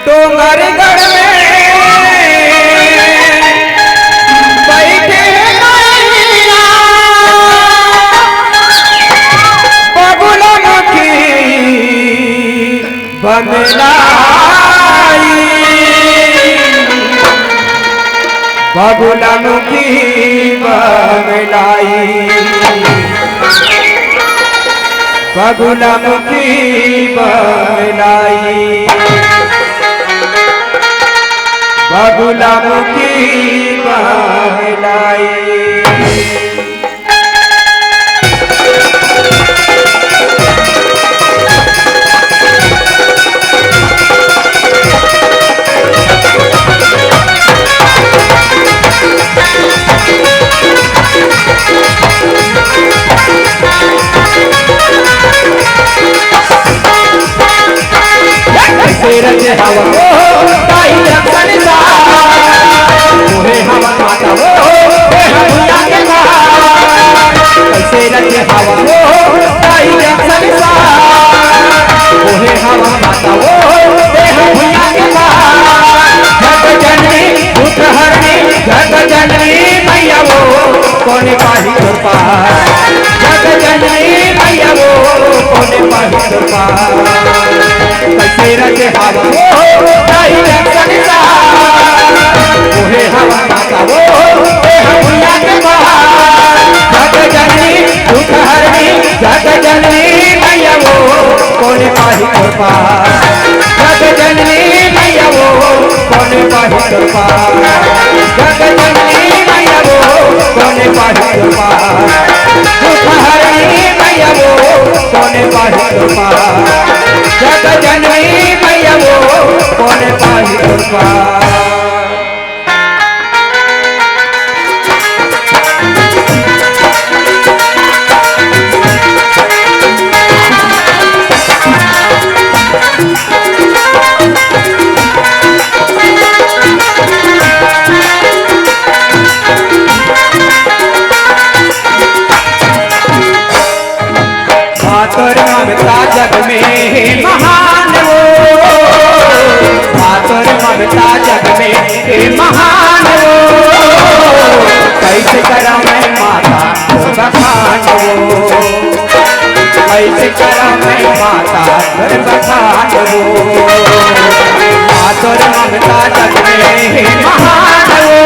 डोंगरगढ़ में बैठे बबुला मुखी बमलाई बबुला मुखी बमलाई बबुला मुखी बमलाई बबुला मुखी बमलाई। पार जग जननी मैया वो कौन पाहित पार कैसे रचे हवा वो ताई संसार ओहे हवा माता वो भैया के बाहर जग जननी दुख हरनी जग जननी मैया वो कौन पाहित पार जग जननी मैया वो कौन पाहित पार जग जननी मैया वो कौन पाहित पार दुख हरनी मैया वो कौन पाहित पार जग जननी मैया वो कौन पाहित पार मातर ममता जग में महान वो मातर ममता जग में महान वो कैसे करा मैं माता बखान वो कैसे करा मैं माता बखान वो मातर ममता जग में महान वो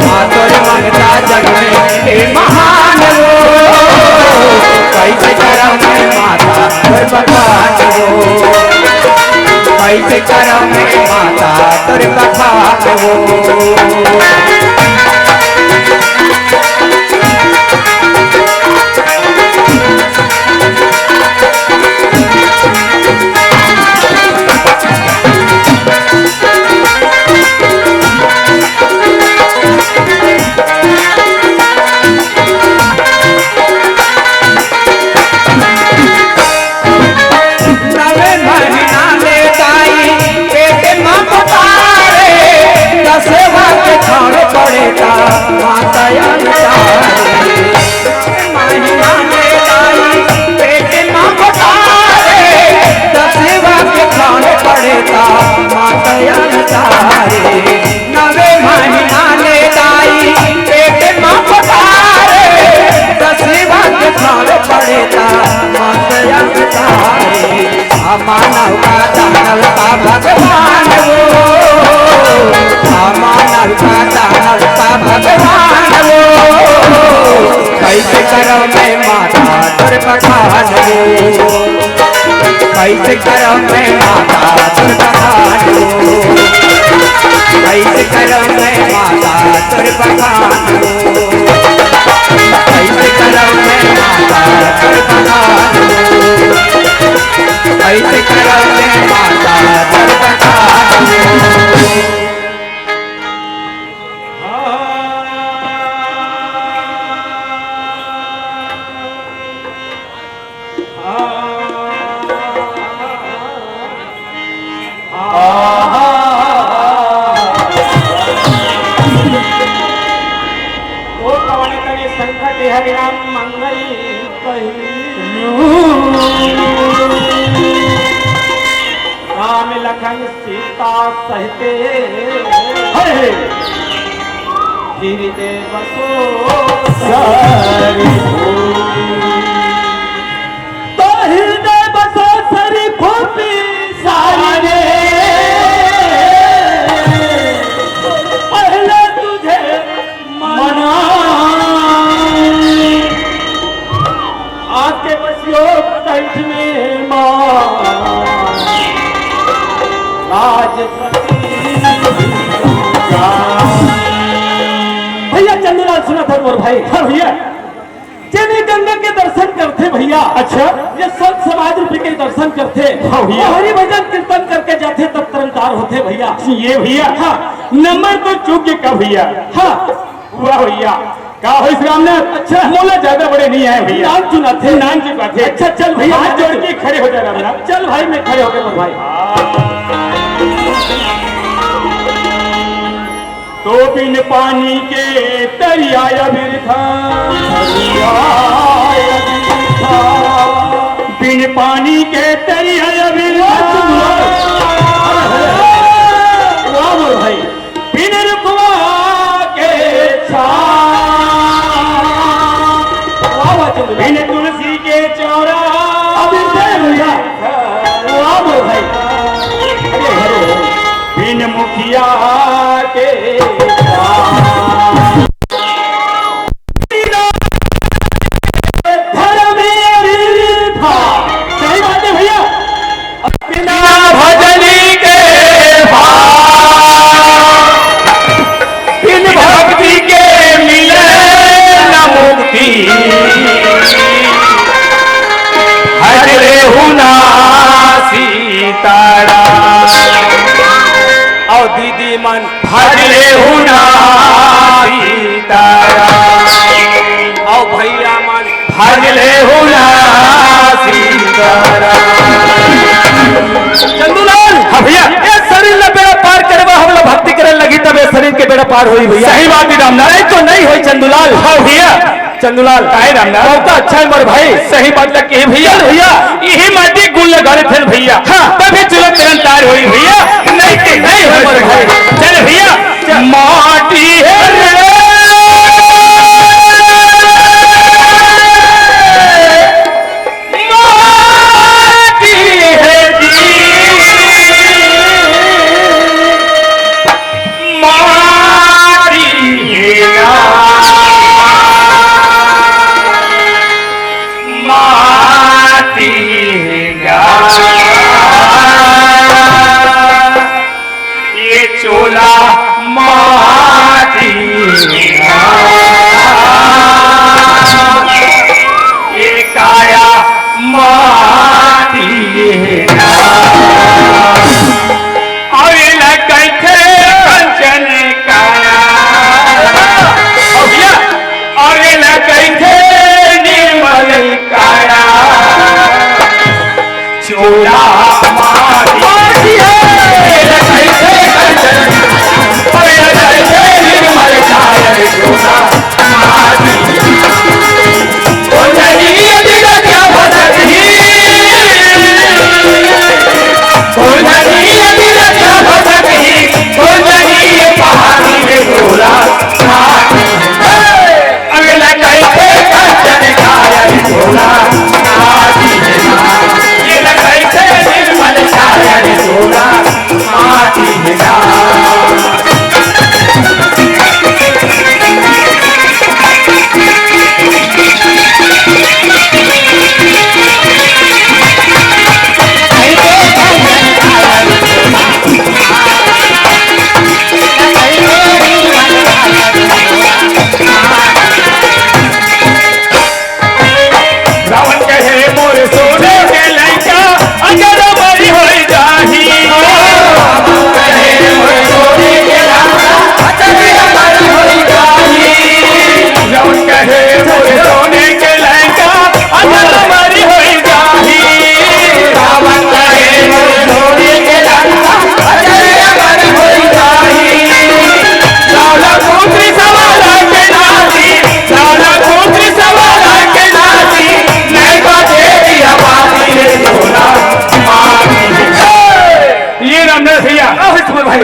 मातर ममता जग में महान वो कैसे करम में माता तुर बखान वो कैसे करम में माता तुर बखान वो मानव का दानव का भगवान वो मानव का दानव का भगवान वो कैसे करो मैं माता तुर बखान वो कैसे करो मैं माता तुर बखान वो कैसे करो मैं माता तुर बखान वो कैसे करो मैं माता तुर बखान वो कैसे करो मैं माता तुर बखान वो हरिनाम मंगल राम लखन सीता सहिते हृदय बसो तो हृदय बसो सरी भूपी सारे पहले तुझे मना आके बसियो कंठ में मां राजपति भैया चंद्रलाल सुना था मोर भाई। हाँ भैया चेनी गंगा के दर्शन करते भैया। अच्छा ये संत समाज रूपी के दर्शन करते। हाँ भैया हरि भजन कीर्तन करके जाते तब तरनतार होते भैया। ये भैया हाँ नंबर तो चूक का भैया। हाँ हुआ भैया का हो इस राम ने। अच्छा मोला ज्यादा बड़े नहीं आए भैया नाम चुना थे नाम चुका थे। अच्छा चल भैया हाथ जोड़ के खड़े हो जाएगा मेरा। चल भाई मैं खड़े हो गए भाई। तो बिन पानी के तरिया बिरथा बिन पानी के तरिया बिरथा भाई बिन रुकवा के छा पार हुई भैया। सही बात है रामनाथ। नहीं तो नहीं हुई चंदूलाल। हाँ भैया चंदूलाल काहे रामनाथ? बहुत अच्छा है मोर भाई। सही बात लग के भैया भैया यही माटी गुल लगाने थे भैया। हाँ। तभी चलो तुरंत तैयार हुई भैया। नहीं तो नहीं हो मोर भाई। चल भैया माटी है रे चोला माटी ये काया माटी और न कैथे कंचन काया और न कैथे निर्मल काया चोला माटी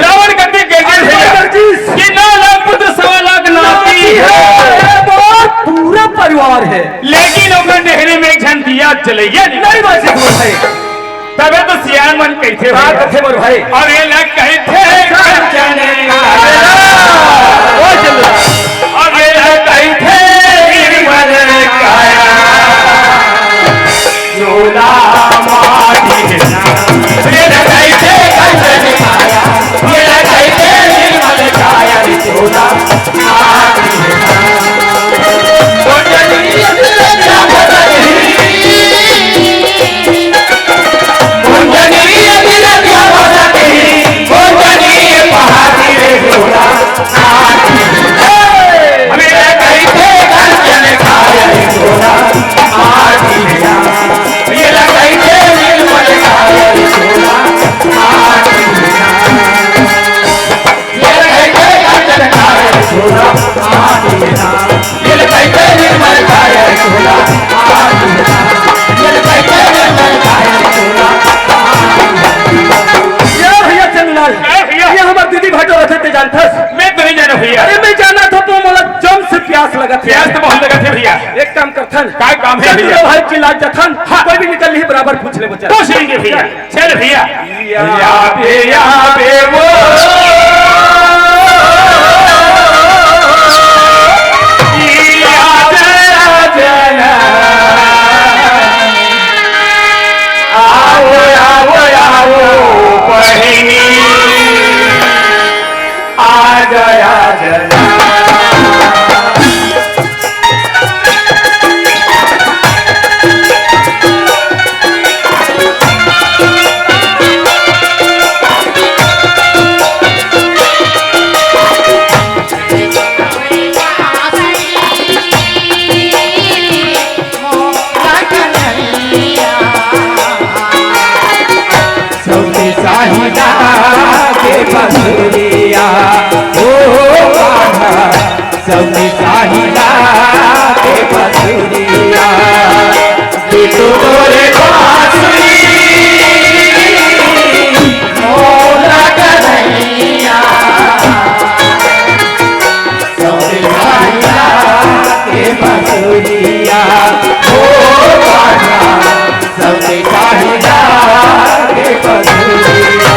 रावण करते ये 9 लाख पुत्र 1.25 लाख नाती है पूरा परिवार है। लेकिन ओकर नेहरे में एक झन दिया जलैया नहीं बात है तबे तो सियान मन कैथे बात थे मोर भाई। और ये लग कैथे कंचन ओ चंदूलाल और ये लग कैथे निर्मल काया चोला माटी ये लग कैथे कंचन काया ये लग कैथे निर्मल काया चोला माटी मैं तो नहीं जाना भैया। अरे मैं जाना था तो मोला जम से प्यास लगा था। प्यास तो बहुत लगा थे भैया। एक काम करथन काय काम है भैया? भाई की लाज जथन कोई भी निकल ही बराबर पूछ ले बच्चा। पूछ लेंगे भैया। चल भैया या बे वो आओ आओ आओ बहिनी आ गया जना चाहिला के बसुरिया तू तोरे बांसुरी मोला कन्हैया सबके चाहिला के बसुरिया ओ बाजा सबके चाहिला के बसुरिया।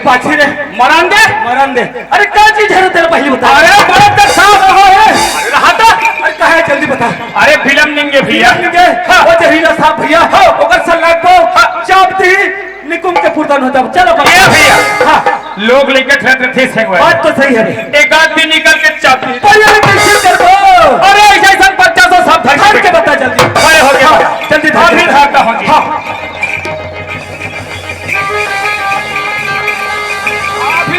पाछी रे मरान दे अरे क्या चीज है तेरे पहले बता। अरे बड़ा तक साफ रहो है रहा था। अरे कहे जल्दी बता। अरे फिल्म निंगे भैया वो जहीला साहब भैया ओकर सल्ला को चापती निकुम के पुरदान होता। चलो भैया हां लोग लेके ठहरते थे से बात तो सही है। एक आदमी निकल के चापती पहले कैसे कर दो। अरे ऐसा ऐसा 50 सब धर के बता जल्दी खड़े हो गया जल्दी धर फिर भागता होंगे। हां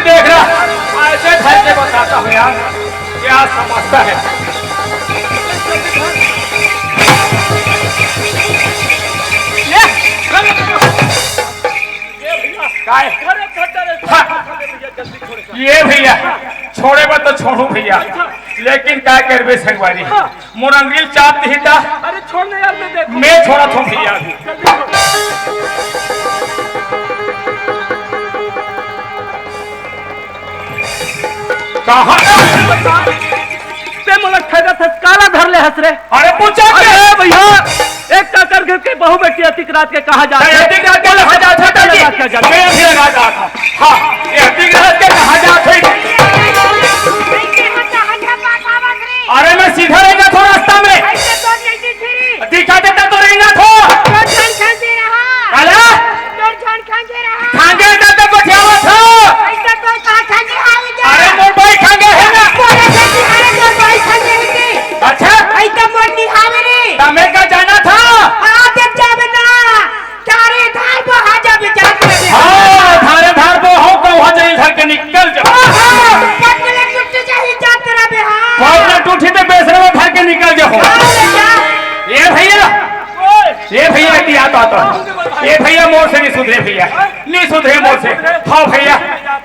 देख रहा ऐसे धर के बताता हूँ यार क्या समझता है। ये भैया छोड़े बा तो छोड़ू भैया लेकिन क्या करबे संगवारी मोरंगील चाप ही था। अरे छोड़ने यार मैं छोड़ा था भैया काला धर ले हंस रे। अरे पूछा भैया एक काकर घर के बहु बेटी अतिक रात के कहा जाता है। अतिक रात के कहा जाता है मैं भी लगा रहा था। हां ये अतिक रात के कहा जाता है। अरे मैं सीधा रहेगा थोड़ा रास्ता में दिखा देता तो रहेगा थो काला खांगे देता को ठेवा था। अरे मोर भाई खांगे है ना। अच्छा ऐसा मोर निहावे रे तमे का जाना था। हां जब जावे ना तारे धार को आ जावे जाते। हां थारे धार को हो को वहां जाई घर के निकल जा। पटले टूट जाई जाते रे बे। हां पटले टूटी ते बेसरे में घर के निकल जा। ये भैया की याद आता ये भैया मोर से नहीं सुधरे भैया नहीं सुधरे मोर से। हाँ भैया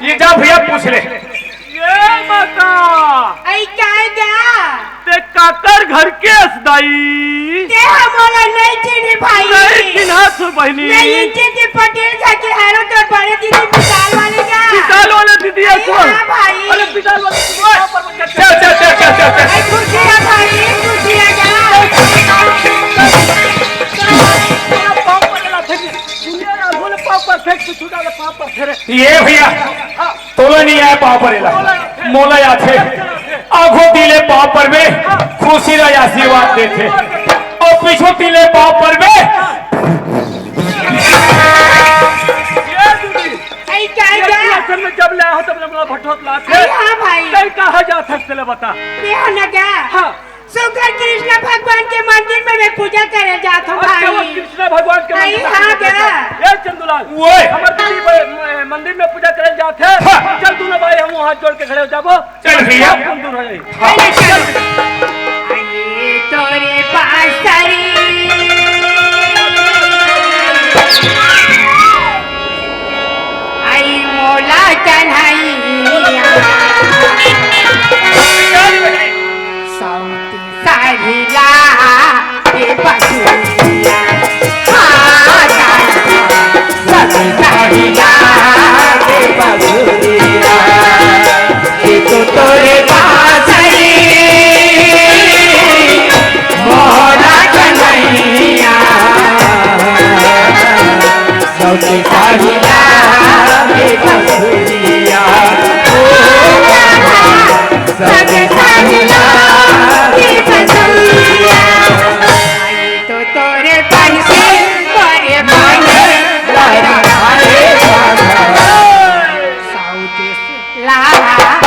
ये जा भैया पूछ ले ये बता आई क्या ते काकर घर के असदाई ते हमारा नहीं चिनी भाई नहीं चिन्हा सु बहनी नहीं चिनी पटेल जाके हेरो तो बड़े दीदी पिताल वाले का पिताल वाले दीदी है कौन। हां भाई अरे पिताल वाले चल कुर्सी है भाई कुर्सी है जा ये भैया तोला नहीं आया पाव पर मोला या थे आगो दिले पाव पर में खुशी रहा आशीर्वाद देते और पीछो दिले पाव पर में जब ले हो तब भटोत लाते। हां भाई कहीं कहा जा सकते ले बता क्या ना क्या। हां सुगर कृष्ण भगवान के मंदिर में मैं पूजा करे जाता हूं भाई। कृष्ण भगवान के मंदिर में हां क्या ए चंदुलाल ओए हमर दीदी मंदिर में पूजा करे जाते हैं। चल तू ना भाई हम हाथ जोड़ के खड़े हो जाबो। चल भैया तुम दूर हो जाई। आई तोरे पासरी आई मोला कन्हैया सौती साहिला के बसुरिया सौती साहिला के बसुरिया तू तोरे बांसुरी मोला कन्हैया सौती साहिला के बसुरिया सौती साहिला के बसुरिया तो तोरे बंसी तोरे बंसी सौती लाला तो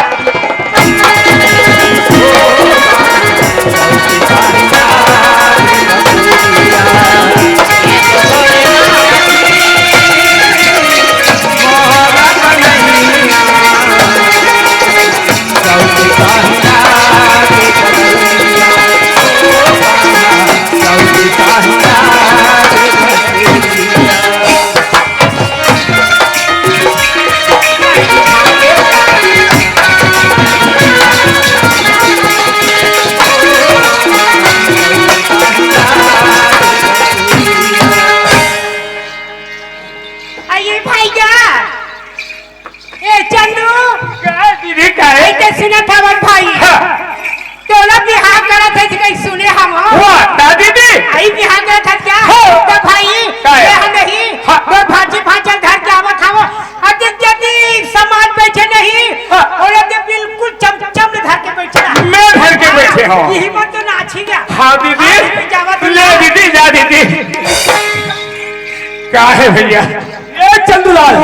क्या है भैया? ए चंदूलाल,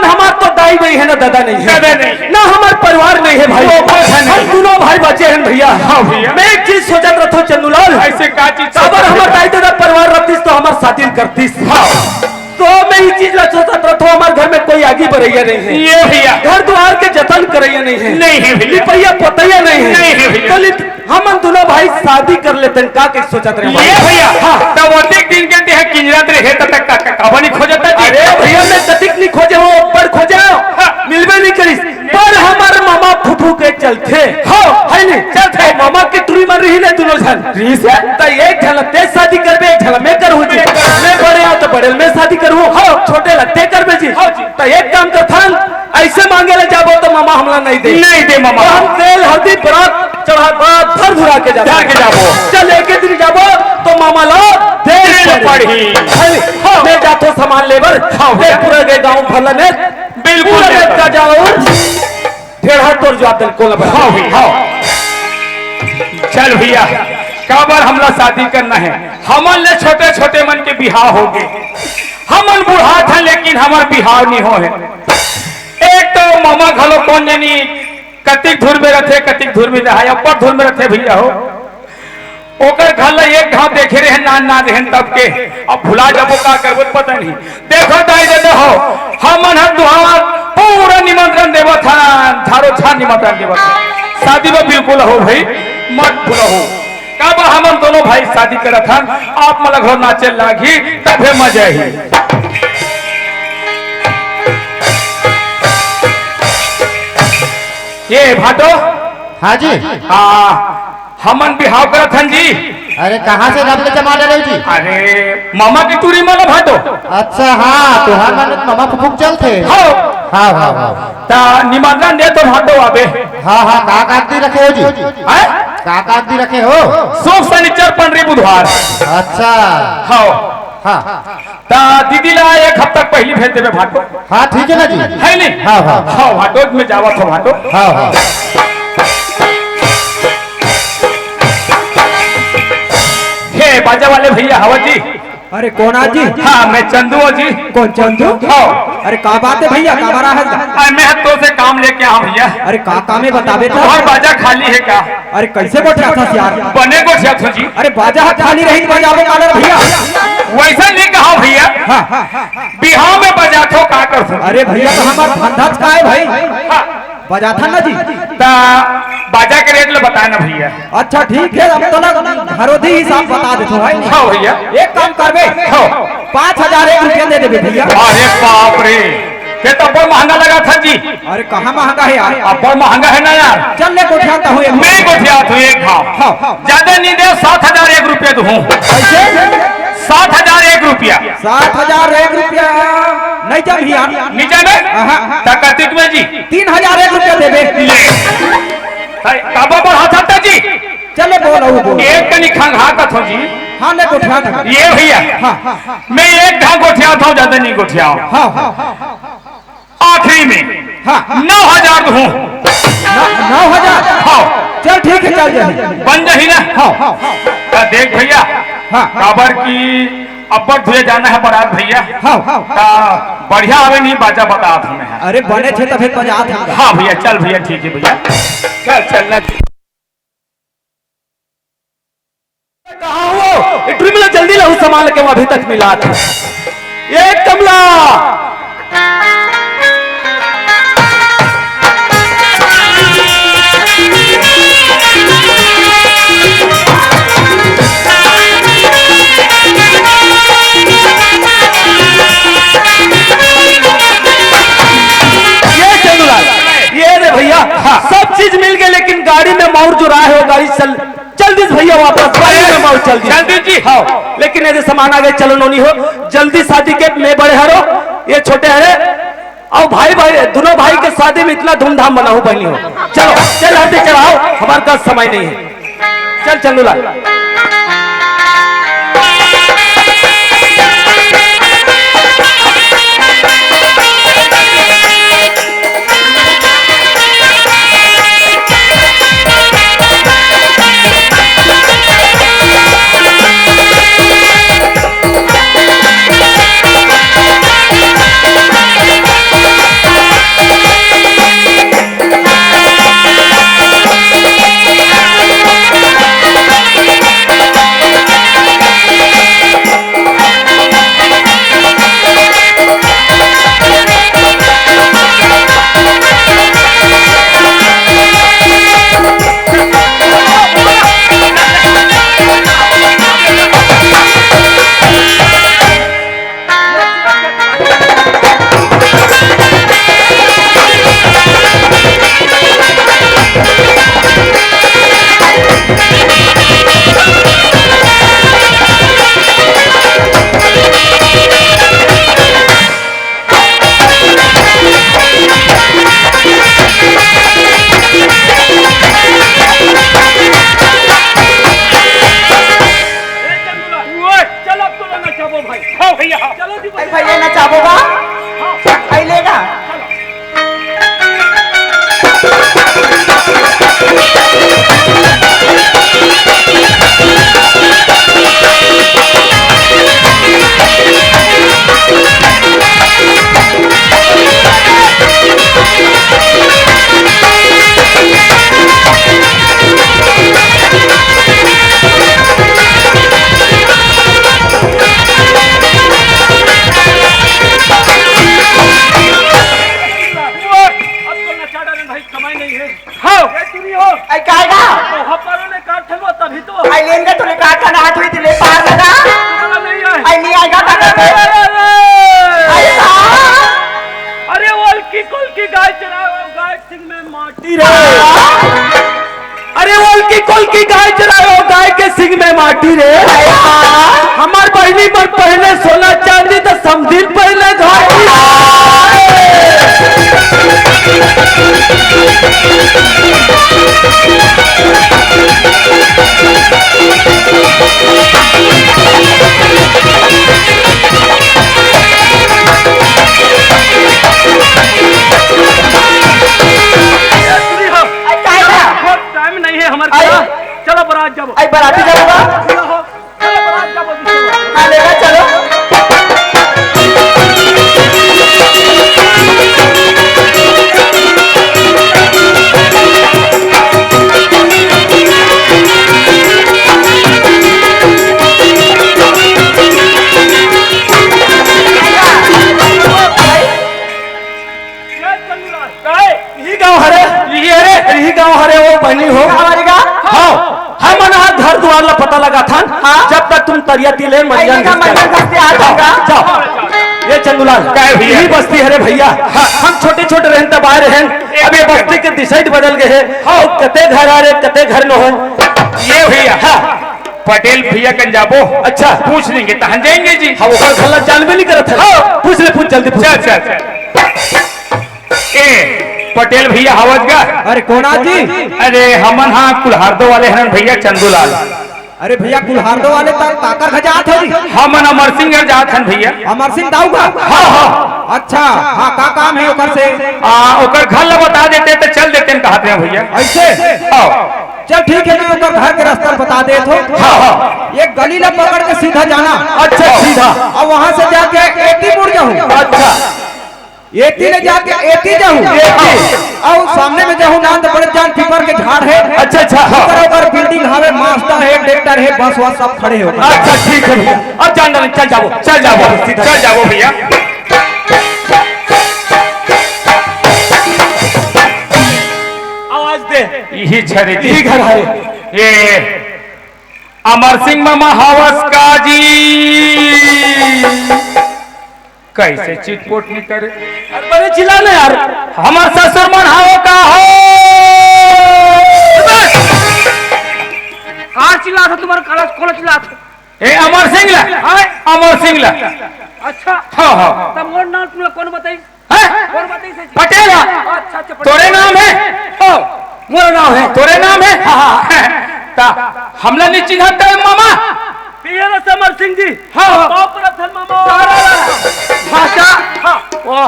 हमार तो दाई नहीं है ना दादा नहीं है, दादा नहीं, ना हमार परिवार नहीं है भाई, हम दोनों भाई बचे हैं भैया। हाँ भैया, मैं एक चीज सोचत रहता हूँ चंदूलाल, ऐसे का चीज अगर हमार दाई दादा परिवार रहतीस तो हमार शादी करतीस। हाँ, तो मैं ये चीज सोचत रहता हूँ, हमारे घर में कोई आगे बढ़ैया नहीं है, ये भैया घर द्वार के जतन करैया नहीं है, नहीं है भैया, लिपैया पोतैया नहीं है, नहीं है भैया। तो हम दोनों भाई शादी कर लेते हैं, का सोचत रहे ये भैया। हाँ, तब अधिक दिन के देह किंजरत रहे तब तक कहानी खोजता जी। अरे भैया मैं कतिक नहीं खोजे हो, पर खोजे हो, मिलबे नहीं करिस, पर हमारे मामा फूफू के चलते हो है नहीं चलते, मामा की तुरी मन रही नहीं दोनों जन रीस है, तो एक झल तेज शादी करबे, एक झल मैं करूँ जी, मैं बड़े हो तो बड़े में शादी करूँ, हो छोटे लगते करबे जी, तो एक काम कर थान ऐसे मांगे ले जाबो तो मामा हमला नहीं दे मामा, हम तेल हल्दी बरात चढ़ा धर धुरा के जाबो, चल एक दिन जाबो तो मामा लो दे पड़ी। मैं जातो सामान लेबर, पूरे गए गाँव भला ने बिल्कुल का जाओ, फिर हर तोड़ जवाब दिल को लगा। हाँ, चल भैया, काबर हमला शादी करना है, हमन ले छोटे छोटे मन के बिहाव हो गए, हमन बुढ़ा था लेकिन हमार बिहाव नहीं हो है। एक तो मामा घलो कौन जानी कतिक धुर में रथे, कतिक धुर में रहा, अपर धुर में रथे भैया हो, ओकर घर एक घाव देखे रहे ना रहे तब के, अब भुला जाबो का करबो पता नहीं। देखो दाई दे हो, हमन हर दुहावा पूरा निमंत्रण देवत था, थारो छा निमंत्रण देवत था, शादी में बिल्कुल हो भाई, मत भूलो हो। कब हमन दोनों भाई शादी करत हन, आप मला घर नाचे लागी तबे मजा ही। ये भाटो, हाँ जी, हमन बिहाव करत हन जी। अरे कहाँ से रबले जमा ले रही जी? अरे मामा की तुरी मानो भाटो। अच्छा हाँ, तुहार मानत मामा फुफुक चलते। हो हाँ हाँ हाँ, ता निमंत्रण दे तो भाटो आबे। हाँ हाँ, का कागदी रखे हो जी? हैं? का कागदी रखे हो? सोम शनिचर पंडरी बुधवार। अच्छा हो हाँ ता दीदी ला एक हफ्ता पहले भेज देबे भाटो, हाँ, ठीक है ना जी? है नहीं? हाँ हाँ हाँ, भाटो में जावत हो भाटो। हाँ हाँ, हे बाजा वाले भैया हवा जी। अरे कौन आज जी? हाँ, मैं चंदू हूँ जी। कौन चंदू? हाँ, अरे का बात है भैया, का बड़ा है? मैं तो से काम लेके आऊँ भैया। अरे का काम है बताबे तो। और बाजा खाली है क्या? अरे कैसे गोठिया था यार? बने को छो जी। अरे बाजा खाली रही बजावे काले भैया। वैसा नहीं कहा भैया, बिहाव में बजा थो का कर थो। अरे भैया तो हमारा धंधा का है भाई, बजा था ना जी। ता बाजा के रेट ले बताना भैया। अच्छा ठीक है, अब तो ना घरोधी हिसाब बता देते भाई। हाँ भैया, एक काम करबे, हाँ 5001 रुपया दे देबे भैया। अरे बाप रे, ये तो बहुत महंगा लगा था जी। अरे कहाँ महंगा है यार? अब बहुत महंगा है ना यार। चल ले गोठियाता हूँ मैं गोठिया हूँ एक भाव, ज्यादा नहीं दे, 7001 रुपया दूँ। कैसे? 7001 रुपया। 7001 रुपया नहीं जब भैया नीचे में तकतिक में जी 3001 रुपया देबे। ले काबा बढ़ा था जी। चले बोल एक कनी खंघा का था जी। हाँ ले गोठिया था ये भैया, मैं एक घाव गोठिया था, ज्यादा नहीं गोठिया। आखिरी में 9000 दूँ। 9000? हाँ चल ठीक है, चल जाए बन जाही ना। हाँ देख भैया, काबर की अब्बर धुए जाना है बारात भैया। हाँ बढ़िया आवे नहीं बाजा बता हमें। अरे बने थे तो फिर बजा था। हाँ भैया, चल भैया, ठीक है भैया, चल चलना। कहाँ हो? इतनी मिला जल्दी लाओ सामान के, वो अभी तक मिला था। एक कमला भैया। सब चीज मिल गए, लेकिन गाड़ी में माउर जो रहा है वो गाड़ी जल्दी भैया वापस गाड़ी में माउर जल्दी जी। हाँ, लेकिन यदि सामान आगे चलो नोनी हो जल्दी शादी के, मैं बड़े हरो ये छोटे हरे, और भाई दोनों भाई के शादी में इतना धूमधाम बना हो बहनी हो। चलो चल हल्दी चढ़ाओ, हमारे पास समय नहीं है। चल चंदूलाल। नचाबो भाई। हाँ भैया हाँ। चलो जी आई भैया नचाबोगा आई लेगा आई काएगा तभी तो आई लेंगे तूने कहा था ना हाथ हुई ले पार लगा आई नहीं आएगा आई अरे वोल्की कोल्की गाय चराओ गाय सिंह में माटी रे। अरे वोल्की कोल्की गाय चराओ गाय के सिंह में माटी रे। हमार बहनी पर पहले सोना चांदी तो समझिन पहले घाटी। टाइम नहीं है हमारे पास। चलो बारात जाओ। आई बराती जाऊंगा चलो बारात जाओ। हाँ लेगा चलो बनी हो हाँ हम घर द्वार ला पता लगा था। हाँ? जब तक तुम तरिया तिले जाओ। ये चंदूलाल यही बस्ती है रे भैया। हम छोटे छोटे रहन तब आए रहे। अब ये बस्ती के डिसाइड बदल गए है। कते घर आ रहे कते घर न हो। ये भैया हाँ पटेल भैया कन जाबो। अच्छा पूछ लेंगे तो हम जाएंगे जी। हाँ वो घर जानबे नहीं करत है। पूछ ले पूछ जल्दी पूछ। चल ए पटेल भैया हवज गा। अरे कौन जी? अरे हमन हाँ कुल्हारदो वाले हैं भैया चंदूलाल। अरे भैया कुल्हारदो वाले तक काकर खजात है हमन अमर सिंह जात हैं भैया। अमर सिंह दाऊ का? हाँ हाँ अच्छा हाँ का काम है ओकर से? ओकर घर ला बता देते तो चल देते कहते हैं भैया। ऐसे चल ठीक है मैं ओकर घर के रास्ता बता दे तो। हाँ हाँ एक गली ला पकड़ के सीधा जाना। अच्छा सीधा और वहाँ से जाके एटी मुड़ जाऊँ। अच्छा एटी ले जाके एटी जाऊँ और सामने में जाऊँ ना तो बड़े जान पीपर के झाड़ है। अच्छा अच्छा हाँ। ऊपर बिल्डिंग हवे मास्टर है ट्रैक्टर है बस वस सब खड़े हो। अच्छा ठीक है भैया। अब जान डालें चल जाओ चल जाओ भैया। आवाज दे। यही छरे यही घर है। ये अमर सिंह मामा हवस का जी कैसे चिटपोट नहीं करे। बड़े चिल्लाने यार। हमार ससुर मन हाओ का हो। हाँ चिल्ला था तुम्हारा काला कौन चिल्ला था? ए अमर सिंह ला अमर सिंह ला। अच्छा हाँ हाँ तब मोर नाम तुमने कौन बताई? हैं? कौन बताई से? पटेल अच्छा अच्छा तोरे नाम है? मोर नाम है। तोरे नाम है? ता हमला नहीं चिन्हता है मामा। पियर समर सिंह जी। हाँ हाँ बाप रतन मामा। भाषा हाँ ओह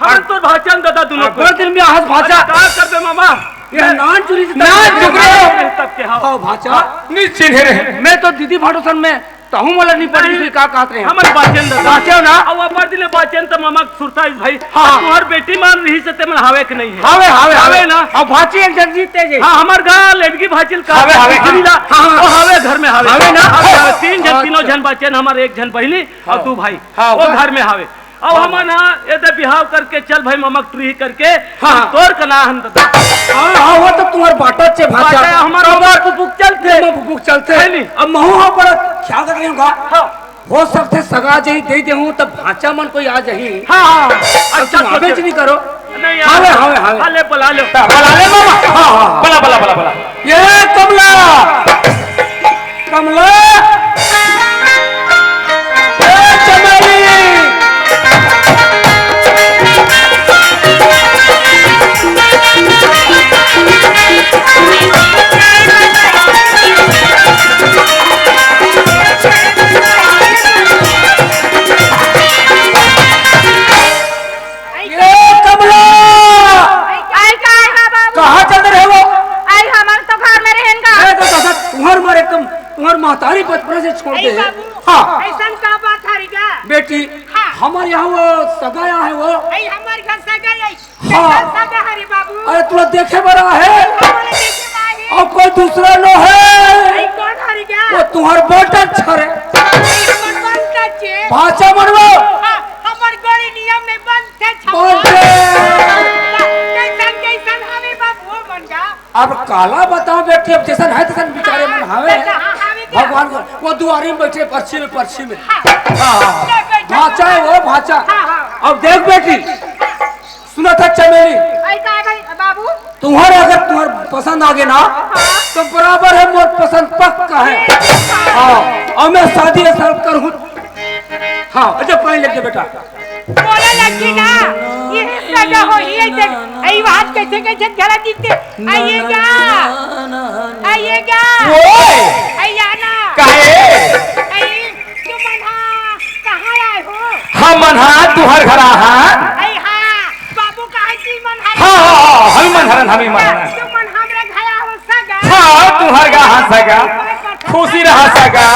हम तो भाषण दादा दोनों को दिन में हंस भाषा का कर दे मामा। ये नान चुरी से नान चुक रहे हो। तब के हाँ भाषा नहीं चिन्ह रहे। मैं तो दीदी भाडोसन में तहु मला नहीं पड़ी फिर का कहते हैं हमर बाचन दादा बाचो ना अब अपर दिले बाचन त मामा सुरता भाई हां तुम्हार बेटी मान रही से ते मन हावे के नहीं है हावे ना अब भाची एक जन जीते जे हां हमर गांव लेडगी भाचिल का हावे हां हावे घर में हावे ना तीन जन तीनों जन बाचन हमर एक जन बहिनी और तू भाई वो घर में हावे अब हम ना ये बिहाव करके चल भाई ममक ट्री करके तोर का ना हम हां वो तो तुम्हार बाटा से भाषा हमारा बुक चलते है नहीं अब महू हो पर क्या कर रही हूं हो सकते सगा जही दे दे हूं तब भाषा मन कोई आ जही हां अच्छा बेच नहीं करो नहीं हावे हाले बुला ले मामा हां बुला ये कमला ए चमेली हाँ ऐसा का बात हरी का बेटी हाँ। हमारे यहाँ वो सगाया है वो। ऐ हमार घर सगा है हाँ। सगा हरी बाबू अरे तुला देखे बड़ा है हमारे देखे बाहे और कोई दूसरा नो है ऐ कौन हरी का वो तुम्हार बटन छरे हमर बनता छे भाषा मनवा हमर गड़ी नियम में बंद थे बोलते कैसन हवे बाबू मन का अब काला बताओ बेटी अब जैसन है तैसन बेचारे मन हावे भगवान को वो दुआरी में बैठे पर्ची में हाँ भाषा है वो भाषा। अब देख बेटी सुना था चमेली ऐसा है भाई बाबू तुम्हारे अगर तुम्हारे पसंद आ गए ना तो बराबर है मोर पसंद पक्का है। हाँ और मैं शादी ऐसा करूँ। हाँ अच्छा पानी लेके बेटा बोला लगी ना ये सजा हो ही देख आई बात कैसे कैसे घरा दिखते आइएगा आइएगा ओए आइया ना काहे आई तुम कहाँ आए हो हम मनहा तुहर घर हाँ आई हाँ बाबू कहाँ की मन है हाँ हम मनहरन हमी मनहरन तुम मन हमरा घया हो सगा हाँ तुहर गा हाँ सगा खुशी रहा सगा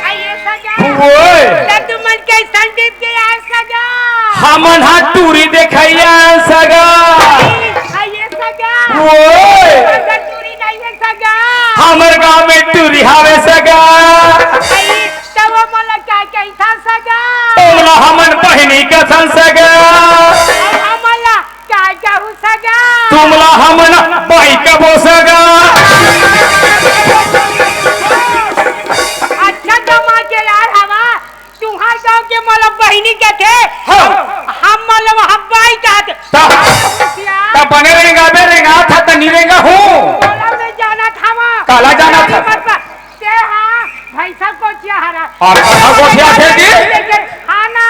आइए सगा ओए तब तुम मन के संदीप के आ सगा हम मनहा टूरी देखैया सगा आइए सगा ओए अगर दूरी नहीं है सगा हमर गांव में टूरी हावे सगा आई तब वो मला क्या कैसा सगा तोमला हमन बहिनी का सन सगा हमला क्या हो सगा तुमला हमन बही का बो सगा अच्छा जमा के यार हवा तुम्हार गांव के मला बहिनी के थे हाँ। हम मला वहां बाई का थे ता बने रहेगा था तो नहीं रहेगा हूँ बोला में जाना था वहाँ काला जाना था। ते हाँ भैंसा को क्या हरा और कहाँ को क्या थे जी? लेकिन हाँ ना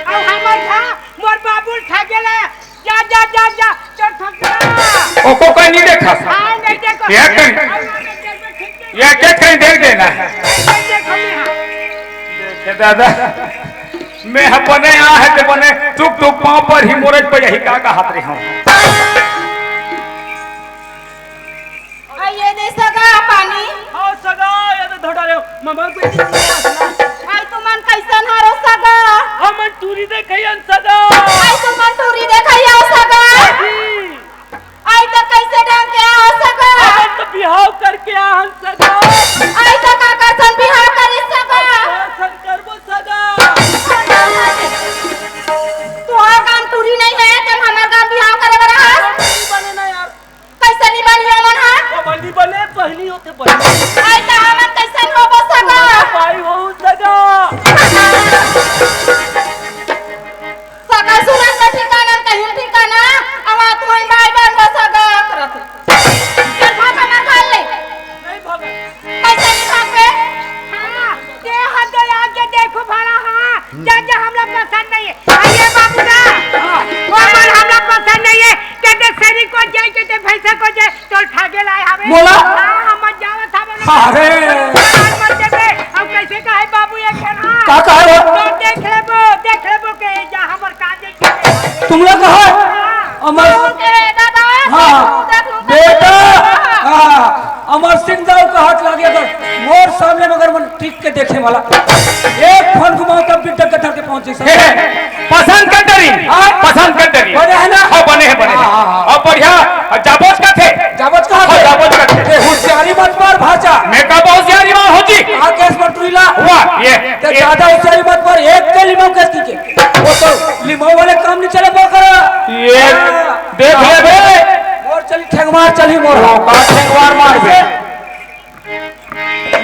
अब हमार था मोर बाबू ठगे ले जा जा जा जा तो ठगला ओको कोई नहीं देखा था हाँ नहीं देखो ये कहीं ये क्या कहीं देख देना है देखो मैं देखे दादा मैं अपने यहाँ है तो बने टुक टुक पाँव पर ही मोरज पर यही का हाथ रही हूँ ये दे सगा पानी हाँ सगा ये तो धोड़ा रे मम्मा को आई तुमन कैसन हारो सगा हम टूरी देखैयन सगा आई तुमन टूरी देखैया सगा आई तो कैसे ढंग के आओ सगा हम तो बिहाव करके आहन सगा आई तो काका सन बिहार करी सगा सन करबो सगा तुहार काम टूरी नहीं है जब हमार काम बिहार करे बरा नहीं बने ना यार कैसे नहीं बनी मन हा बनी बने पहली होते बनी आई तो हमन कैसन होबो सगा पाई हो सगा सगा सुनन का ठिकाना कहीं ठिकाना आवा तुम बाई बन सगा करत चल भाग हमार खाल ले नहीं भागा कैसे नहीं भागे हाँ ते हद आगे देखो भला हाँ जा जा हमरा पसंद नहीं है आइए बाबू ना वो मन हमरा पसंद नहीं है कहते सरी को जाए कहते भैंसा को जाए तो ठगे लाए हमें मोला? हाँ हम जावत था बोलो अरे मत देबे हम कैसे कहे बाबू ये कहना का कहे वो? तो देख लेबो के जा हमर का देख तुम लोग कहा अमर दादा हाँ बेटा हाँ अमर सिंह दाव का हाथ लग गया मोर सामने मगर मन ठीक के देखे वाला एक फोन घुमाओ तब भी टक के पहुंचे पसंद कर डरी पसंद कर डरी बने है ना हाँ बने हैं बने हैं और बढ़िया जाबोज का थे जाबत कहा हाँ, जाबत का थे। होशियारी मत मार भाषा मैं का बहुत यारी मां हो जी आकेश मटुरीला हुआ ये तो ज्यादा होशियारी मत मार एक के लिमो केस के वो तो लिमो वाले काम नहीं चले कर ये देख ले बे मोर चली ठेंगमार चली मोर का ठेंगवार मार बे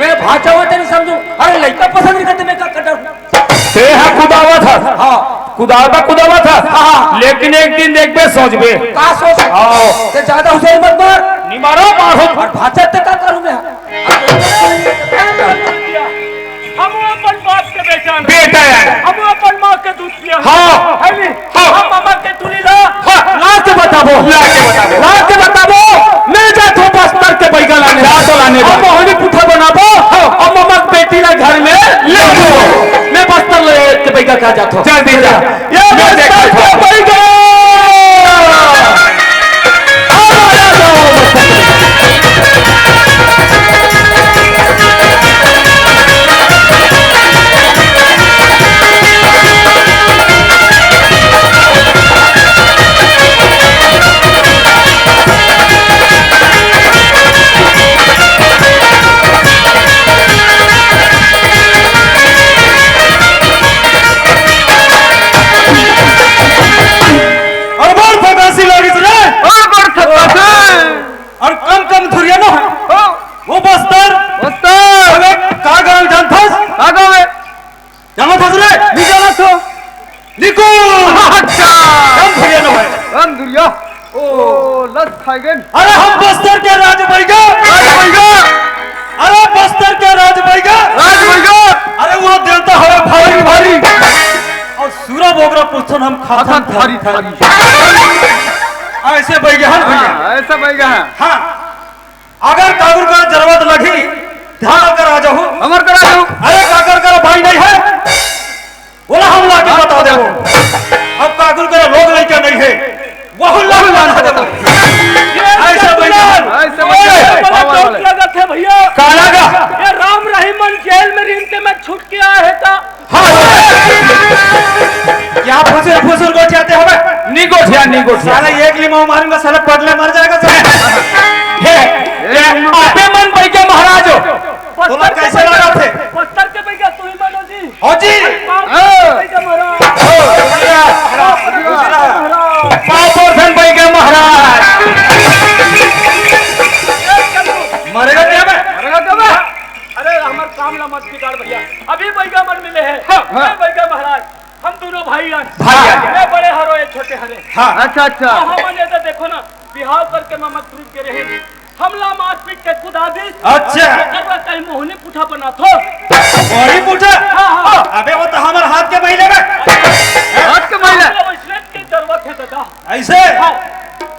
मैं भाषा होते नहीं समझू अरे लड़का पसंद नहीं करते मैं का कटर ते है खुदावा था हाँ खुदावा था हाँ। लेकिन एक दिन देख बे सोच बे का सोच आओ। ते ज्यादा होशियारी मत मार नहीं मारो मारो और भाषा ते का करूं मैं हम अपन बाप के पहचान बेटा है हम अपन माँ के दूध पिया हाँ। है नी? हाँ। हम मामा के तुली ला ला के बताबो मैं जात हूँ बस्तर के बैगन लाने ला तो लाने हम मोहनी पुठा बनाबो और मम्मा बेटी ना घर में ले मैं बस्तर ले के बैगन का जात हूँ जल्दी जा ये बस्तर के बैगन खाएंगे। अरे हम बस्तर के राज बैगा, अरे बस्तर के राज बैगा, अरे वो देवता है भारी भारी और सूरा बोगरा पुस्तन हम खाता थारी थारी ऐसे बैगा है भैया, ऐसा बैगा है। हाँ अगर कागुर का जरूरत लगी ध्यान कर आ जाओ, अमर करा दो। अरे कागुर का भाई नहीं है बोला हम लाके बता दे वो, अब कागुर का लोग लड़का नहीं है वो लाके बता दे ऐसा बैगा चोट लगा थे भैया, काला का ये राम रहीमन जेल में रीन के मैं छूट के आया है का क्या फुसुल फुसुल को चाहते हो नी गोठिया साला एक लिमाओ मारूंगा साला पगले मर जाएगा आपे मन बैठे महाराज तो लोग कैसे लगा थे पत्थर के भैया तू ही मानो जी हो जी पापोर्धन बैठे महाराज मरेगा क्या मैं अरे हमारे काम ला मत बिगाड़ भैया, अभी बैगा मन मिले हैं बैगा महाराज, हम दोनों भाई मैं बड़े हरो ये छोटे हरे। अच्छा अच्छा। हमने तो देखो ना बिहाव करके मैं मत के रहे हमला मास पीट के खुदा दी। अच्छा कहीं मोहनी पुठा बना थो बड़ी पुठा। अबे वो तो हमारे हाथ के महीने में हाथ के महीने की जरूरत है दादा ऐसे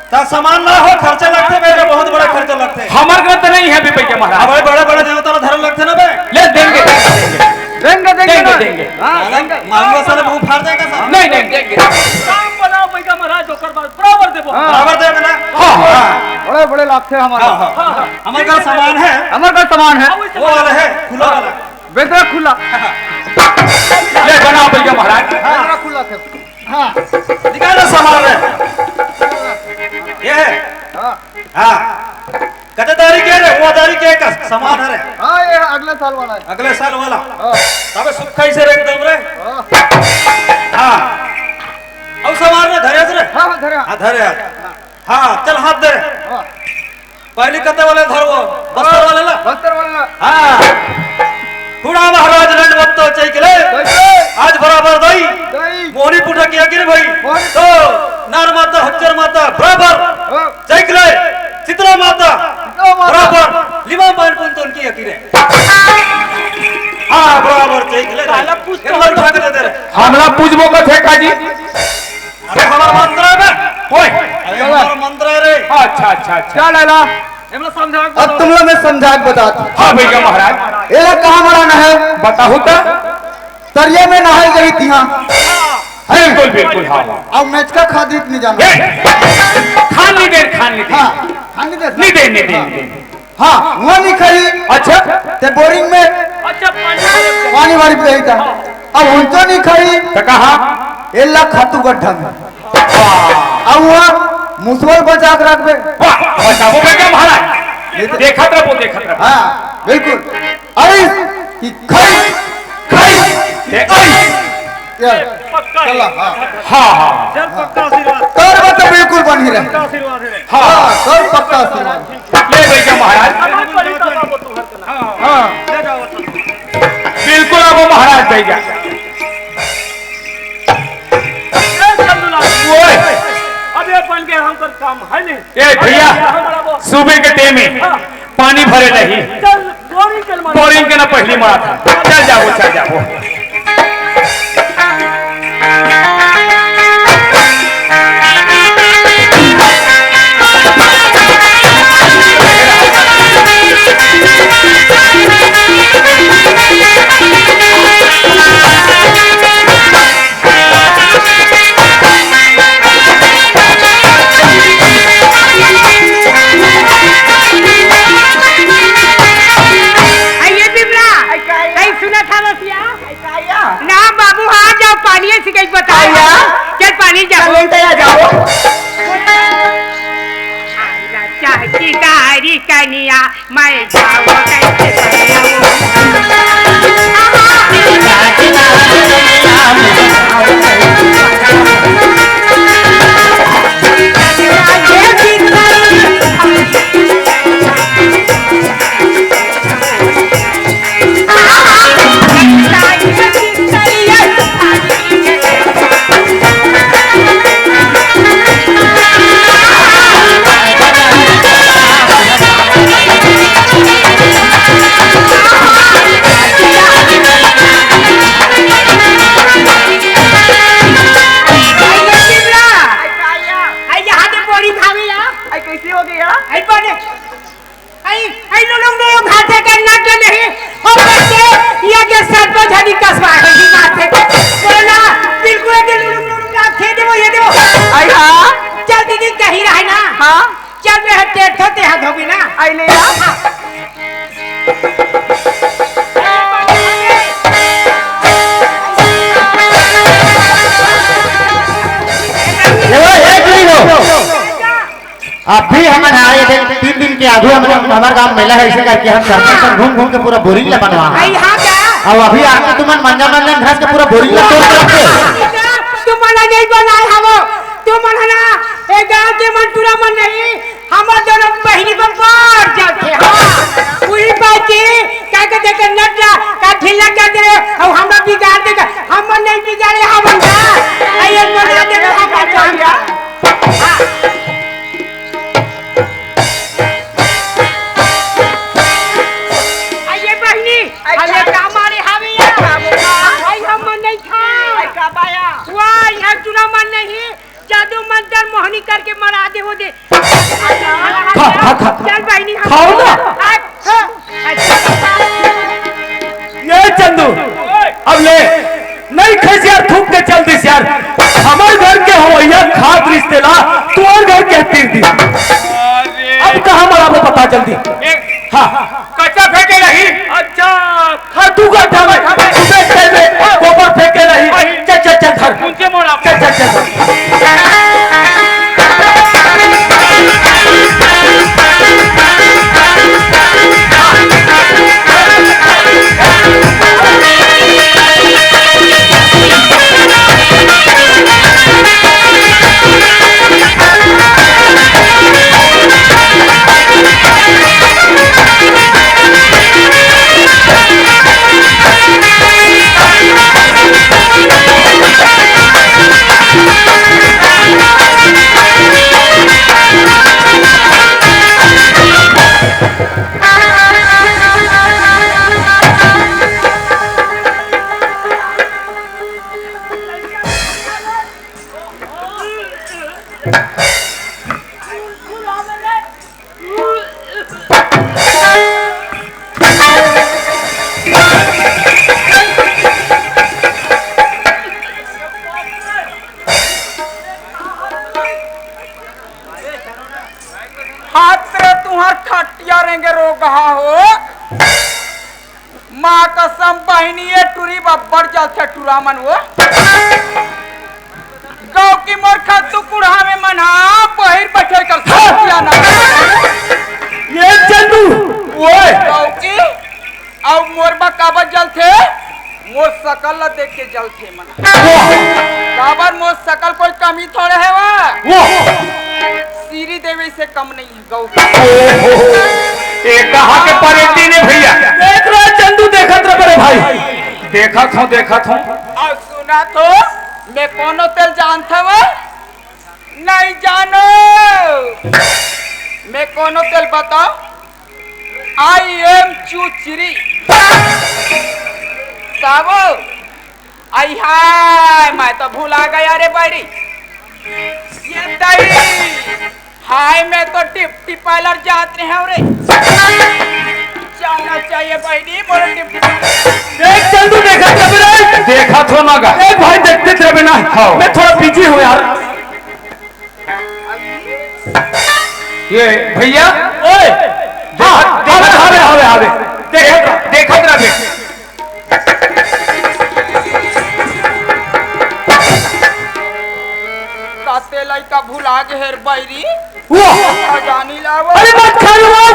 ता सामान ना हो खर्चा लगते मेरे बहुत बड़ा खर्चा लगते हमारे घर तो नहीं है अभी पैके महाराज। हमारे बड़े बड़े देवता ना धर्म लगते ना बे ले देंगे मांगो साले मुंह फाड़ देगा साहब नहीं देंगे काम बनाओ भैया महाराज ओकर बाद बराबर देबो बराबर दे देना। बड़े बड़े लाख थे हमारा। हमारे का सामान है हमारे का सामान है वो वाला है खुला वाला बेहतर खुला। ले बनाओ पैके महाराज। बेहतर खुला थे। हाँ निकाल दो सामान है ये है हाँ कतेदारी के रे वो दारी के का सामान है रे हाँ ये अगले साल वाला है। अगले साल वाला तबे सुखाई से रे एकदम रे हाँ अब सामान ने धरे रे हाँ धरे हाँ धरे हाँ चल हाथ दे पहले कते वाले धरो बस्तर वाले ला बस्तर वाला। हाँ खुड़ा महाराज रंजवत्तो चैकले आज बराबर दई मोहनी पुठा किया गिर भाई तो नार माता हच्चर माता बराबर चैकले चित्रा माता बराबर लिमा मान पुंतोन किया गिरे हाँ बराबर चैकले साला पूछ तो हम उठा के दे रे हमला पूछबो को थे काजी। अरे हमारा मंत्र है बे ओए अरे हमारा मंत्र है रे अच्छा अच्छा अच्छा क्या लाला अब तुम लोग मैं समझा के बता हाँ भैया महाराज ये कहाँ मरा न है बताओ तो तरिये में नहाई गई थी हाँ बिल्कुल बिल्कुल हाँ अब मैच का खादित नहीं जाना खान नहीं दे हाँ खानी दे नहीं दे हाँ वो नहीं खाई अच्छा ते बोरिंग में अच्छा पानी वाली पे था अब उनको नहीं खाई तो कहा ये ला खातू गड्ढा में अब वहाँ मुसवल बचा के रख दे बताओ भैया महाराज देखा था हाँ बिल्कुल अरे कि खाई खाई चला हाँ हाँ तोर बात तो बिल्कुल बन ही रहे हाँ तोर पक्का आशीर्वाद ले भैया महाराज हाँ बिल्कुल अब महाराज भैया अब ये बन गए हम काम है नहीं ए भैया सुबह के टाइम में पानी भरे नहीं चल बोरिंग के ना पहली मारा था चल जाओ ना बाबू हाँ जाओ पानी से कहीं बताया चल पानी जाओ चाहती तारी कनिया मैं जाऊँ कैसे Bye. अब भी हम आए थे 3 दिन के आगू हमारे गांव मेला है, ऐसे करके हम घर घूम घूम के पूरा बोरिंग ला बनवा यहाँ क्या अब अभी आके तुम मंजा घास के पूरा बोरिंग ला तोड़ के तुम मना नहीं बनाए हम तुम मना ना ए गांव के मन पूरा मन नहीं हमार दोनों बहिनी पर बार जाते हां वही बाकी का के देख नटला का ढीला कर दे और हमरा बिगाड़ दे हम नहीं बिगाड़े हम ना आइए बना दे हम जाएगा आइए बहिनी आइए कामारे हविया भाई हम नहीं खा का बाया वाह यह चुना मन नहीं जादू मंत्र मोहनी करके मरा दे हो दे खा चल बहनी खाओ ना। ये चंदू अब ले नहीं खैस यार थूक के चल दिस यार हमारे घर के हो खाद रिश्ते ला तुम्हारे घर के तीर दी अब कहाँ मरा वो पता जल्दी हाँ कच्चा फेंके रही अच्छा खा तू का ठावे गोबर फेंके रही चल चल चल घर उनके मोड़ा चल चल चल माँ कसम बहनी टूरी बब्बर जलते टूरामन वो गाँव की मोरखा तू कुड़ा में मना बहिर बैठे कर ना ये चंदू ओए गाँव की अब मोरबा काबर जलते मोर सकल ला देख के जलते मना काबर मोर सकल कोई कमी थोड़े है वो सीरी देवी से कम नहीं है गाँव की ये कहा के परेटी ने भैया देख रहा चंदू देखत रहे बड़े भाई देखा था और सुना तो मैं कौनो तेल जानता वो नहीं जानो मैं कौनो तेल बताओ आई एम चूचरी साबो आई हाय मैं तो भूला गया रे बैरी ये दई हाय मैं तो डिप्टी पार्लर जाते हैं रे जाना चाहिए बहनी बोले डिप्टी देख चंदू देखा तो ना गा एक भाई देखते थे बिना मैं थोड़ा बिजी हूँ यार ये भैया ओए हावे देखा तेरा बेटा काते लइका भुला गे हेर बैरी वो जानी लावो अरे मत खलवाओ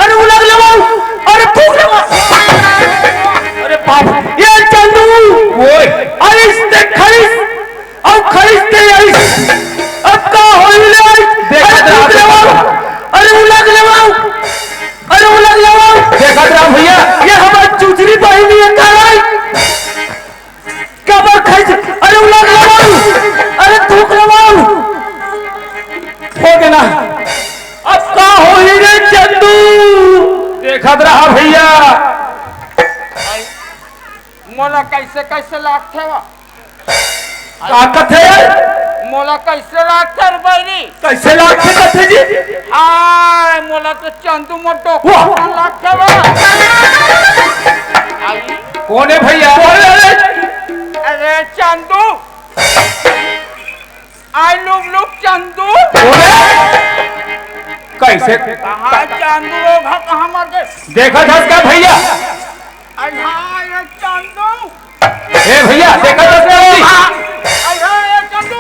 अरे उलग लगाओ अरे फूक लगाओ अरे बाप ये चंदू ओए आइस ते खरीस और खरीस ते आइस अब का होइले अरे उलग लगाओ देखा तेरा भैया ये हमारी चूचरी बहिनी है कराई कब खरीस अरे उलग लगाओ अरे थूक लगाओ हो गया ना अब का होई रे चंदू देखा रहा भैया मोला कैसे कैसे लागते वा ताकत है मोला कैसे लागते रे बैरी कैसे लागते कथे जी हाय मोला तो चंदू मोटो वाह! लागते वा कौन है भैया अरे चंदू आई लुक चंदू कैसे कहाँ चंदू वो कहाँ मर गए देखा था इसका भैया अरे चंदू ए भैया देखा था इसका अरे चंदू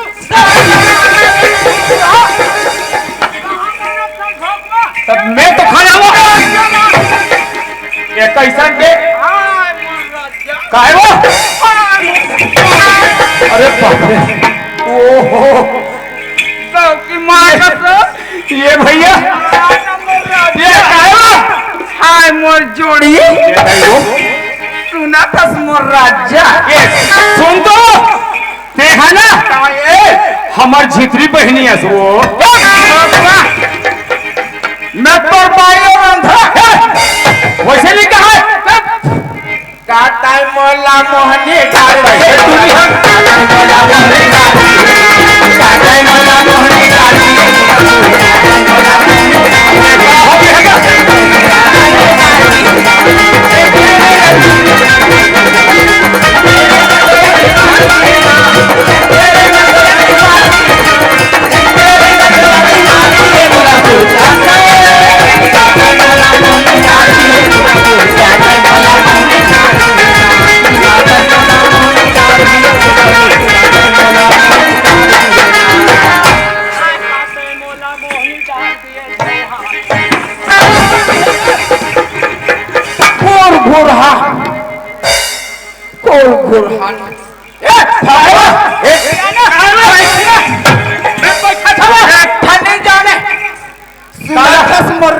बाप रे ओहो की माँ का ये भैया ये हाय मोर जोड़ी सुना था मोर राजा ये सुन तो देखा ना हमार झित्री बहनी है वो मैं तो बायो रंधा वैसे नहीं कहा काटा मोला मोहनी डाल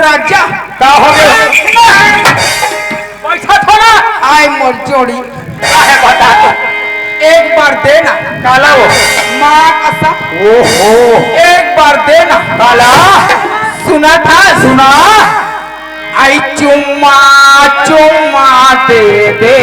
राजा का हो गया बैठा थोड़ा आय मोर जोड़ी है बता एक बार देना काला वो माँ कसम ओहो एक बार देना काला सुना था सुना आई चुम्मा चुम्मा दे दे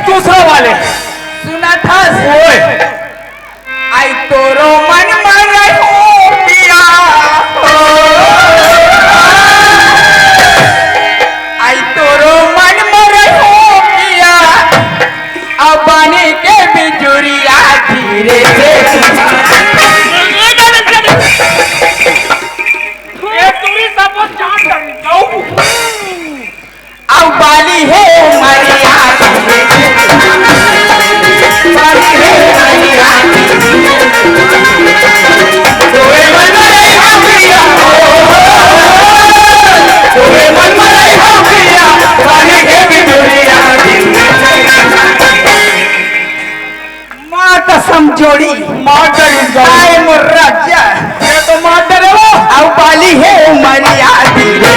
दूसरा वाले सुना था ओए आई तोरो मन मन हो पिया आई तोरो मन मन हो पिया अब बने के बिजुरिया धीरे से अब बाली है मरिया जोड़ी माटर आए मोर राजा ये तो माटर है वो अब बाली है मरिया धीरे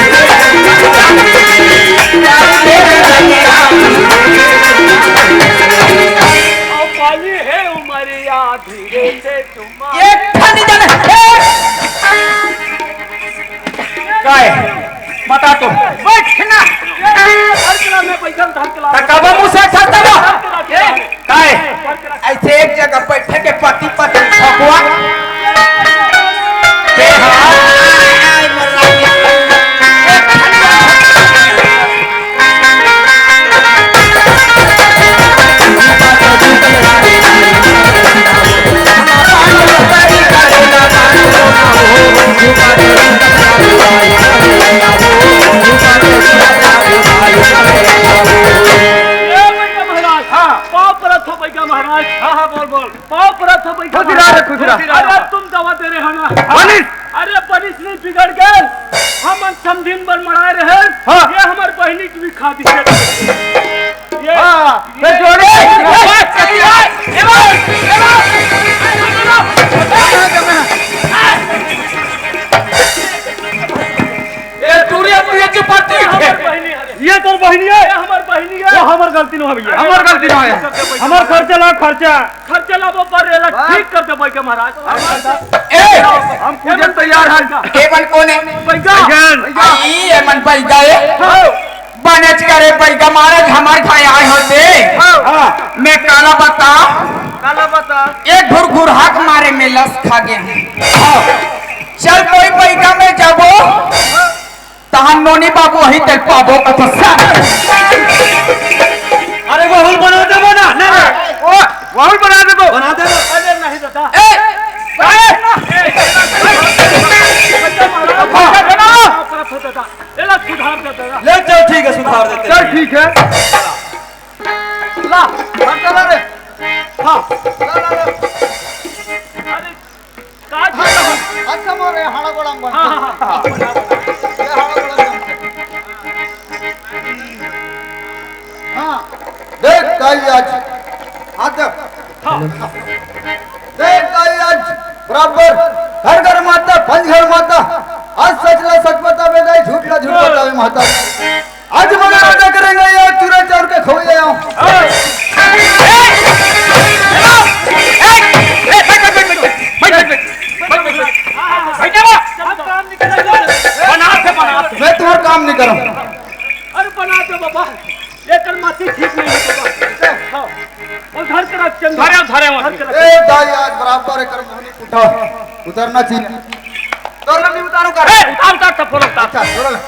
पाली है उमरिया धीरे से तुम एक खनी जन काय बता तो बैठना धड़कना में पैसा धड़कला कब मुंह से छाता वो काय ऐसे एक जगह बैठे के पति पति भगवान के हां महाराज हाँ बोल बोल पाँव परत हो बैठा खुजरा अरे तुम दवा दे रहे हो ना अरे बनिस नहीं बिगड़ गए हम समझिन बर मराए रहे ये हमारे बहनी की भी खाती ये तो बहनी है हमारी बहनी है वो हमारी गलती नहीं है भैया हमार गलती ना है हमार खर्चा ला खर्चा ला वो पर ठीक कर दे भाई के महाराज हम पूजन तैयार है केवल कोने पैसा आई एमन पै गए बनच करे पैगा महाराज हमारे खाए आए होते मैं काला बता एक घुर हाथ मारे में लस खा गए चल कोई पैगा में जाबो तहां नोनी बाबू वही तेल पाबो कथा अरे वहुल बना दे ना ओ वहुल बना दे अरे नहीं दादा ले चल धर देते चल ठीक है ला चला रे हाँ अरे काज अच्छा मोरे हाड़ा गोड़ा में हाँ हाँ हाँ ये हाड़ा गोड़ा में हाँ देख ताई आज हाथ देख ताई आज बराबर हर घर माता पंच घर माता आज सच ला सच बतावे गई झूठ ला झूठ बतावे माता आज मगर राजा करेंगे ये चूरा चार के खो जाओ मैं तुम्हारा काम नहीं करूँ अरे बना दो बाबा ये कर्माती ठीक नहीं है बाबा हाँ और घर का चंद ए दाई आज बराबर कर मोहनी उठा उतरना चाहिए उतरना नहीं उतारो कर उतार थप्पड़ उतार अच्छा छोड़ ले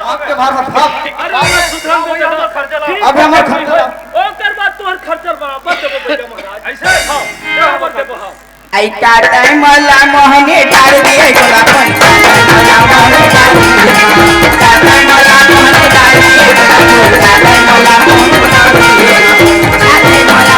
आपके बाहर मत भाग अरे मैं सुधरन दे जा खर्चा ला अब हमारा खर्चा ओ कर बात तोहर खर्चा बराबर देबो बेटा महाराज ऐसे हां बराबर देबो हां ऐका टाइम ला मोहने डाल दिए गोला पंचा मला मोहने डाल दिए टाइम ला मोहने डाल दिए गोला टाइम ला मोहने डाल दिए टाइम ला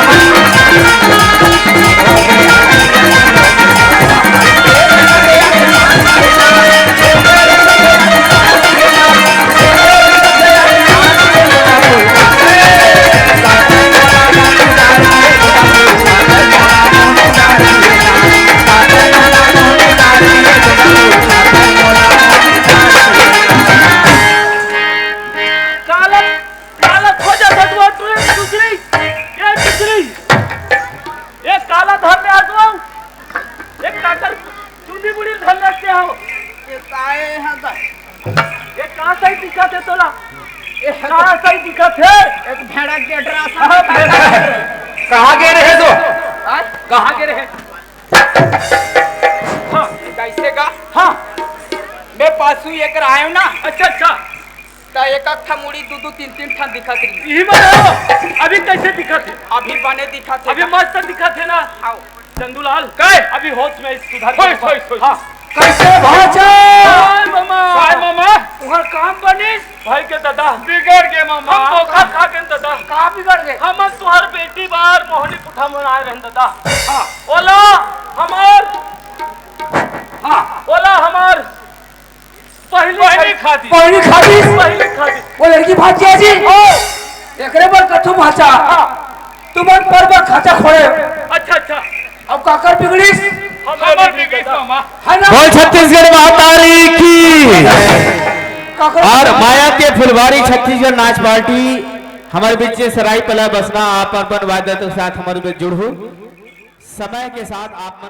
कहाँ गए रहे तो कहां के रहे हां कैसे का हां मैं पासू एक आयो ना अच्छा अच्छा ता एक था मुड़ी दू तीन तीन ठन दिखत रही यही बताओ अभी कैसे दिखत है अभी बने दिखत है अभी मस्त दिखत है ना आओ चंदूलाल अभी होश में सुधार हां कैसे भाचा हाय मामा तुम्हार काम बनी भाई के दादा बिगड़ गए मामा हम धोखा खा के दादा का बिगड़ गए हम तुहार बेटी बार मोहनी पुठा मनाए रहन दादा हां ओला हमार हां ओला हमार पहली खादी पहली खादी वो लड़की भाजिया जी एकरे पर कथु भाचा तुमन पर बा खाता खोले अच्छा अच्छा अब काकर बिगड़ी हमार बिगड़ी मामा है ना बोल छत्तीसगढ़ महातारी की काकर और माया के फुलवारी छत्तीसगढ़ नाच पार्टी हमारे बीच से सराय पला बसना आप अर्पण वाद्य के साथ हमारे बीच जुड़ हो समय के साथ आप मन